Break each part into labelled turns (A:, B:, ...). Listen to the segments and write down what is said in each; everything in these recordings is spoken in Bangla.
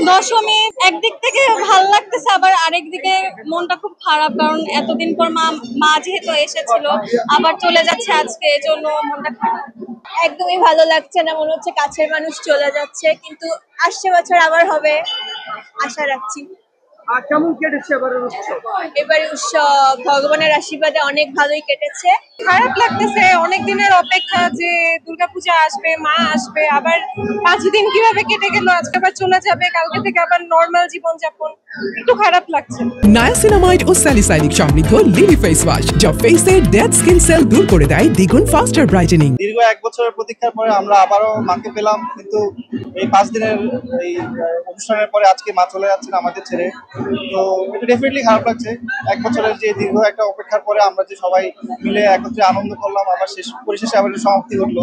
A: দশমী একদিক থেকে ভালো লাগতেছে, আবার আরেক দিকে মনটা খুব খারাপ, কারণ এতদিন পর মা মা যেহেতু এসেছিল আবার চলে যাচ্ছে আজকে, এজন্য মনটা খারাপ। একদমই ভালো লাগছে না, মনে হচ্ছে কাছের মানুষ চলে যাচ্ছে, কিন্তু আসছে বছর আবার হবে আশা রাখছি।
B: কেমন কেটেছে এবারের উৎসব?
A: এবারে উৎসব ভগবানের আশীর্বাদে অনেক ভালোই কেটেছে।
C: খারাপ লাগতেছে, অনেক দিনের অপেক্ষা যে দুর্গাপূজা আসবে, মা আসবে, আবার 5 দিন কিভাবে কেটে গেল, আজকে আবার চলে যাবে, কালকে থেকে আবার নর্মাল জীবন যাপন, একটু খারাপ লাগছে।
D: নায়াসিনামাইড ও স্যালিসাইলিক সমৃদ্ধ লিলি ফেস ওয়াশ যা ফেসের ডেড স্কিন সেল দূর করে দেয় দ্বিগুণ ফাস্টার ব্রাইটেনিং।
B: দীর্ঘ 1 বছরের প্রতীক্ষার পরে আমরা আবারও মাকে পেলাম, কিন্তু এই 5 দিনের এই অনুষ্ঠানের পরে আজকে মা চলে যাচ্ছেন আমাদের ছেড়ে। তো এটা ডেফিনেটলি খারাপ লাগছে। 1 বছরের যে দীর্ঘ একটা অপেক্ষার পরে আমরা যে সবাই মিলে একত্রে আনন্দ করলাম, আবার পরিশেষে আবার সমাপ্তি ঘটলো।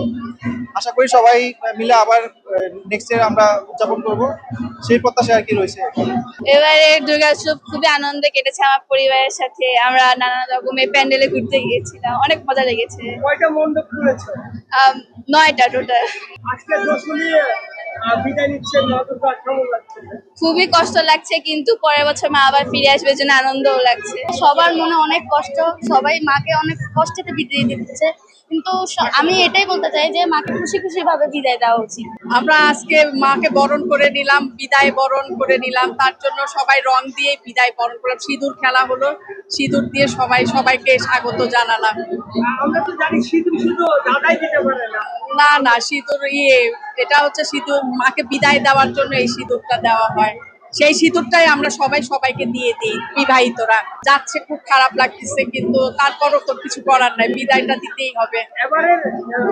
B: আশা করি সবাই মিলে আবার নেক্সট ইয়ার আমরা উদযাপন করব, সেই প্রত্যাশা আর কি রয়েছে।
A: এবারে দুর্গোৎসব খুবই আনন্দে কেটেছে আমার পরিবারের সাথে। আমরা নানা রকমের প্যান্ডেলে ঘুরতে গিয়েছিলাম, অনেক মজা লেগেছে।
B: কয়টা মণ্ডপ খুলেছে?
A: 9টা টোটাল।
B: আজকে দশমী বিদায় নিচ্ছেন মা দুর্গা, কেমন লাগছে?
A: খুবই কষ্ট লাগছে, কিন্তু পরের বছর মা আবার ফিরে আসবে, জন্য আনন্দও লাগছে। সবার মনে অনেক কষ্ট, সবাই মাকে অনেক কষ্টেতে বিদায় দিচ্ছে, কিন্তু আমি এটাই বলতে চাই যে মাকে খুশি খুশি ভাবে বিদায় দেওয়া উচিত।
C: আমরা আজকে মাকে বরণ করে নিলাম, বিদায় বরণ করে নিলাম, তার জন্য সবাই রং দিয়ে বিদায় বরণ করলাম, সিঁদুর খেলা হলো, সিঁদুর দিয়ে সবাইকে স্বাগত জানালাম।
B: আমরা তো জানি সিঁদুর শুধু দাদাই দিতে পারে না।
C: না, সিঁদুর এটা হচ্ছে সিঁদুর, মাকে বিদায় দেওয়ার জন্য এই সিঁদুরটা দেওয়া হয়। সেই সিঁদুরটাই আমরা সবাইকে দিয়ে দিই। বিবাহিতরা যাচ্ছে, খুব খারাপ লাগতেছে, কিন্তু তারপরও তো কিছু করার নাই, বিদায়টা দিতেই হবে।
B: এবারের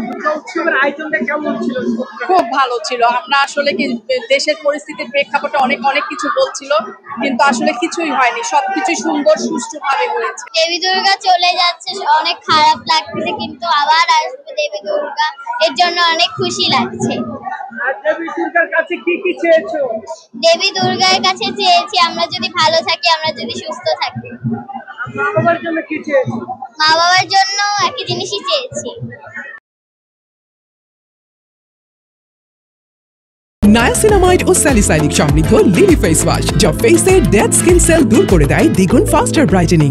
B: দুর্গা উৎসবের আয়োজনটা কেমন ছিল?
C: খুব ভালো ছিল। আমরা আসলে কি দেশের পরিস্থিতির প্রেক্ষাপটে অনেক কিছু বলছিল, কিন্তু আসলে কিছুই হয়নি, সবকিছু সুন্দর সুষ্ঠুভাবে হয়েছে।
E: দেবী দুর্গা চলে যাচ্ছে, অনেক খারাপ লাগছে, কিন্তু আবার আসবে দেবী দুর্গা, এর জন্য অনেক খুশি লাগছে।
B: আর দেবী দুর্গার কাছে কি কি চেয়েছো?
E: দেবী দুর্গার কাছে চেয়েছি আমরা যদি ভালো থাকি, আমরা যদি সুস্থ থাকি।
B: মা বাবার জন্য কি চেয়েছো?
E: মা বাবার জন্য একই জিনিসই চেয়েছি।
D: নায়াসিনামাইড ও স্যালিসাইলিক সমৃদ্ধ লিলি ফেস ওয়াশ যা ফেসের ডেড স্কিন সেল দূর করে দেয় দ্বিগুণ ফাস্টার ব্রাইটেনিং।